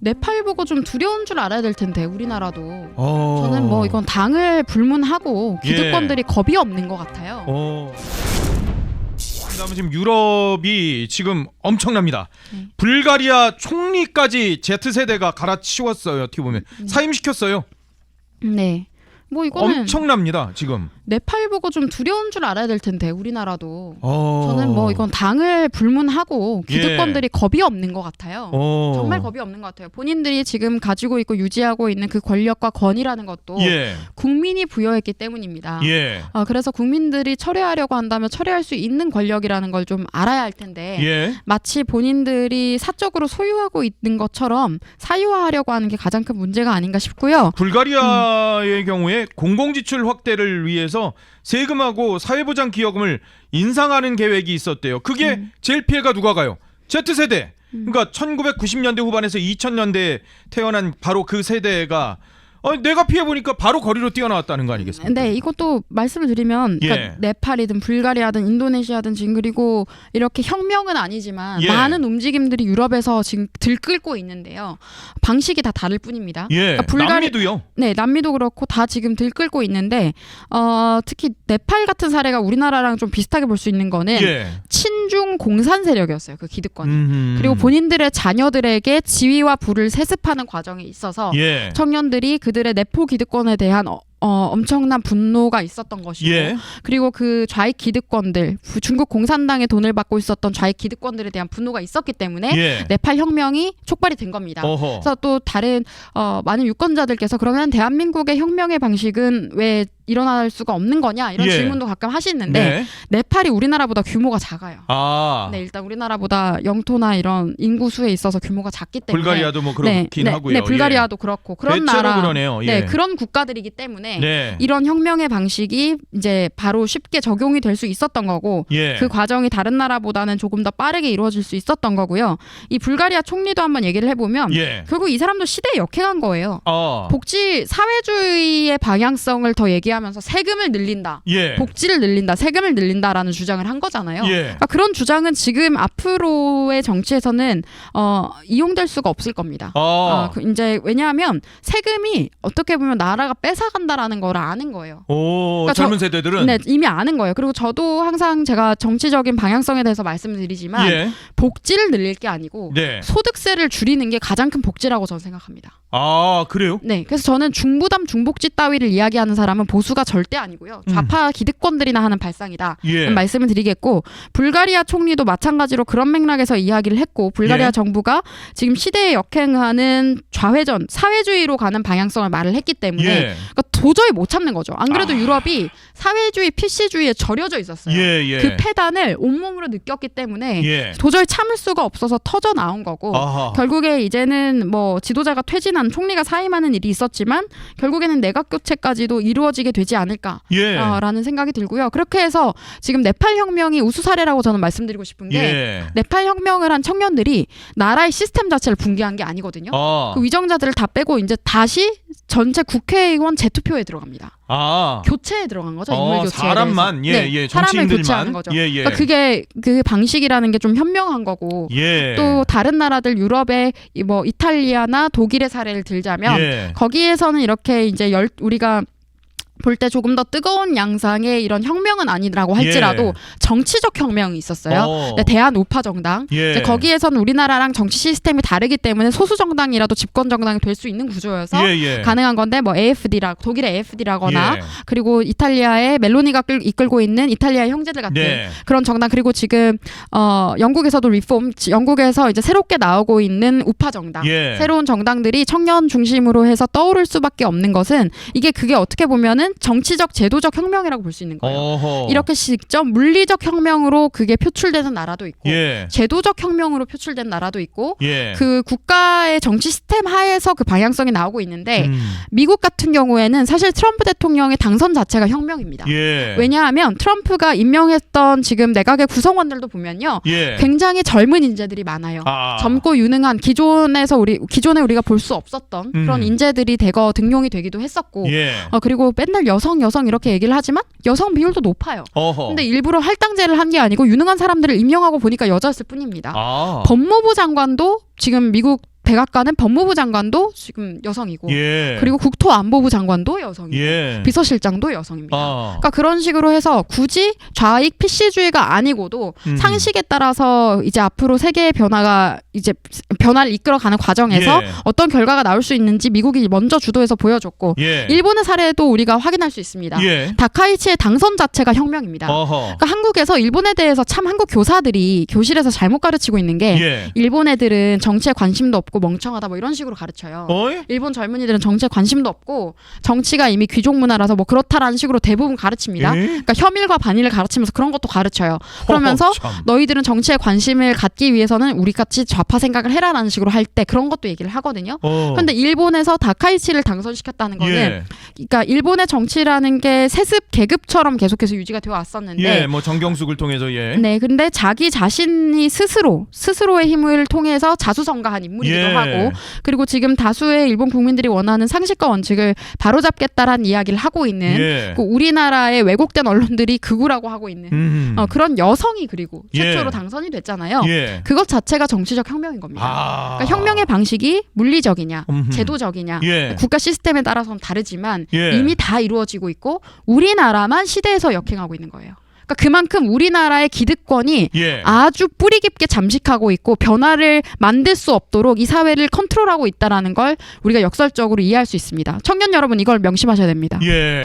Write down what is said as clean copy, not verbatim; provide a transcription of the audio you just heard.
네팔 보고 좀 두려운 줄 알아야 될 텐데 우리나라도. 저는 뭐 이건 당을 불문하고 기득권들이 겁이 없는 것 같아요. 그다음에 지금 유럽이 지금 엄청납니다. 불가리아 총리까지 Z세대가 갈아치웠어요. 어떻게 보면 사임시켰어요. 네. 뭐 이거는 엄청납니다. 지금 네팔 보고 좀 두려운 줄 알아야 될 텐데 우리나라도. 저는 뭐 이건 당을 불문하고 기득권들이 겁이 없는 것 같아요. 정말 겁이 없는 것 같아요. 본인들이 지금 가지고 있고 유지하고 있는 그 권력과 권위라는 것도 국민이 부여했기 때문입니다. 그래서 국민들이 철회하려고 한다면 철회할 수 있는 권력이라는 걸 좀 알아야 할 텐데 마치 본인들이 사적으로 소유하고 있는 것처럼 사유화하려고 하는 게 가장 큰 문제가 아닌가 싶고요. 불가리아의 경우에 공공지출 확대를 위해서 세금하고 사회보장 기여금을 인상하는 계획이 있었대요. 그게 제일 피해가 누가 가요? Z세대. 그러니까 1990년대 후반에서 2000년대에 태어난 바로 그 세대가 내가 피해보니까 바로 거리로 뛰어나왔다는 거 아니겠습니까? 네, 이것도 말씀을 드리면 그러니까 네팔이든 불가리아든 인도네시아든 지금 그리고 이렇게 혁명은 아니지만 많은 움직임들이 유럽에서 지금 들끓고 있는데요. 방식이 다 다를 뿐입니다. 그러니까 남미도요? 네, 남미도 그렇고 다 지금 들끓고 있는데 특히 네팔 같은 사례가 우리나라랑 좀 비슷하게 볼 수 있는 거는 친중 공산 세력이었어요. 그 기득권이. 그리고 본인들의 자녀들에게 지위와 부를 세습하는 과정에 있어서 청년들이 그들의 내포 기득권에 대한 엄청난 분노가 있었던 것이고 그리고 그 좌익 기득권들 중국 공산당의 돈을 받고 있었던 좌익 기득권들에 대한 분노가 있었기 때문에 네팔 혁명이 촉발이 된 겁니다. 그래서 또 다른 많은 유권자들께서 그러면 대한민국의 혁명의 방식은 왜 일어날 수가 없는 거냐 이런 질문도 가끔 하시는데 네팔이 우리나라보다 규모가 작아요. 네, 일단 우리나라보다 영토나 이런 인구수에 있어서 규모가 작기 때문에 불가리아도 뭐 그렇긴 하고요. 네, 불가리아도 그렇고 그런 나라, 그러네요. 그런 국가들이기 때문에 이런 혁명의 방식이 이제 바로 쉽게 적용이 될 수 있었던 거고 그 과정이 다른 나라보다는 조금 더 빠르게 이루어질 수 있었던 거고요. 이 불가리아 총리도 한번 얘기를 해보면 결국 이 사람도 시대에 역행한 거예요. 복지 사회주의의 방향성을 더 얘기하면서 세금을 늘린다, 복지를 늘린다, 세금을 늘린다라는 주장을 한 거잖아요. 그러니까 그런 주장은 지금 앞으로의 정치에서는 이용될 수가 없을 겁니다. 이제 왜냐하면 세금이 어떻게 보면 나라가 뺏어간다라는 걸 아는 거예요. 그러니까 젊은 세대들은 이미 아는 거예요. 그리고 저도 항상 제가 정치적인 방향성에 대해서 말씀을 드리지만 복지를 늘릴 게 아니고 소득세를 줄이는 게 가장 큰 복지라고 저는 생각합니다. 그래요? 네, 그래서 저는 중부담 중복지 따위를 이야기하는 사람은 보수가 절대 아니고요. 좌파 기득권들이나 하는 발상이다. 말씀을 드리겠고 불가리아 총리도 마찬가지로 그런 맥락에서 이야기를 했고 불가리아 정부가 지금 시대에 역행하는 좌회전 사회주의로 가는 방향성을 말을 했기 때문에 그러니까 도저히 못 참는 거죠. 안 그래도 유럽이 사회주의 PC주의에 절여져 있었어요. 그 폐단을 온몸으로 느꼈기 때문에 도저히 참을 수가 없어서 터져 나온 거고 결국에 이제는 뭐 지도자가 퇴진한 총리가 사임하는 일이 있었지만 결국에는 내각 교체까지도 이루어지게 되지 않을까라는 생각이 들고요. 그렇게 해서 지금 네팔 혁명이 우수 사례라고 저는 말씀드리고 싶은 게 네팔 혁명을 한 청년들이 나라의 시스템 자체를 붕괴한 게 아니거든요. 그 위정자들을 다 빼고 이제 다시 전체 국회의원 재투표에 들어갑니다. 교체에 들어간 거죠. 인물 교체에 사람만 사람을 교체하는 거죠. 그러니까 그게 그 방식이라는 게 좀 현명한 거고 또 다른 나라들 유럽의 뭐 이탈리아나 독일의 사례를 들자면 거기에서는 이렇게 이제 우리가 볼 때 조금 더 뜨거운 양상의 이런 혁명은 아니라고 할지라도 정치적 혁명이 있었어요. 대한 우파 정당. 이제 거기에서는 우리나라랑 정치 시스템이 다르기 때문에 소수 정당이라도 집권 정당이 될 수 있는 구조여서 가능한 건데 뭐 AFD라고 독일의 AFD라거나 그리고 이탈리아의 멜로니가 이끌고 있는 이탈리아의 형제들 같은 그런 정당 그리고 지금 영국에서도 리폼 영국에서 이제 새롭게 나오고 있는 우파 정당 새로운 정당들이 청년 중심으로 해서 떠오를 수밖에 없는 것은 그게 어떻게 보면은 정치적 제도적 혁명이라고 볼 수 있는 거예요. 이렇게 직접 물리적 혁명으로 그게 표출되는 나라도 있고 제도적 혁명으로 표출된 나라도 있고 그 국가의 정치 시스템 하에서 그 방향성이 나오고 있는데 미국 같은 경우에는 사실 트럼프 대통령의 당선 자체가 혁명입니다. 왜냐하면 트럼프가 임명했던 지금 내각의 구성원들도 보면요. 굉장히 젊은 인재들이 많아요. 젊고 유능한 기존에 우리가 볼 수 없었던 그런 인재들이 대거 등용이 되기도 했었고 그리고 맨날 여성 이렇게 얘기를 하지만 여성 비율도 높아요. 근데 일부러 할당제를 한 게 아니고 유능한 사람들을 임명하고 보니까 여자였을 뿐입니다. 법무부 장관도 지금 미국 백악관은 법무부 장관도 지금 여성이고 예. 그리고 국토안보부 장관도 여성이고 예. 비서실장도 여성입니다. 그러니까 그런 식으로 해서 굳이 좌익 PC주의가 아니고도 상식에 따라서 이제 앞으로 세계의 변화가 이제 변화를 이끌어가는 과정에서 예. 어떤 결과가 나올 수 있는지 미국이 먼저 주도해서 보여줬고 예. 일본의 사례도 우리가 확인할 수 있습니다. 예. 다카이치의 당선 자체가 혁명입니다. 그러니까 한국에서 일본에 대해서 참 한국 교사들이 교실에서 잘못 가르치고 있는 게 예. 일본 애들은 정치에 관심도 없고 멍청하다 뭐 이런 식으로 가르쳐요. 일본 젊은이들은 정치에 관심도 없고 정치가 이미 귀족 문화라서 뭐 그렇다라는 식으로 대부분 가르칩니다. 그러니까 혐일과 반일을 가르치면서 그런 것도 가르쳐요. 그러면서 너희들은 정치에 관심을 갖기 위해서는 우리같이 좌파 생각을 해라라는 식으로 할 때 그런 것도 얘기를 하거든요. 그런데 일본에서 다카이치를 당선시켰다는 거는 예. 그러니까 일본의 정치라는 게 세습 계급처럼 계속해서 유지가 되어 왔었는데 예, 뭐 정경숙을 통해서 예. 네, 근데 자기 자신이 스스로의 힘을 통해서 자수성가한 인물이기도 하고 그리고 지금 다수의 일본 국민들이 원하는 상식과 원칙을 바로잡겠다라는 이야기를 하고 있는 그 우리나라의 왜곡된 언론들이 극우라고 하고 있는 그런 여성이 그리고 최초로 당선이 됐잖아요. 그것 자체가 정치적 혁명인 겁니다. 그러니까 혁명의 방식이 물리적이냐 제도적이냐 국가 시스템에 따라서는 다르지만 이미 다 이루어지고 있고 우리나라만 시대에서 역행하고 있는 거예요. 그러니까 그만큼 우리나라의 기득권이 아주 뿌리 깊게 잠식하고 있고 변화를 만들 수 없도록 이 사회를 컨트롤하고 있다는 걸 우리가 역설적으로 이해할 수 있습니다. 청년 여러분 이걸 명심하셔야 됩니다. 예.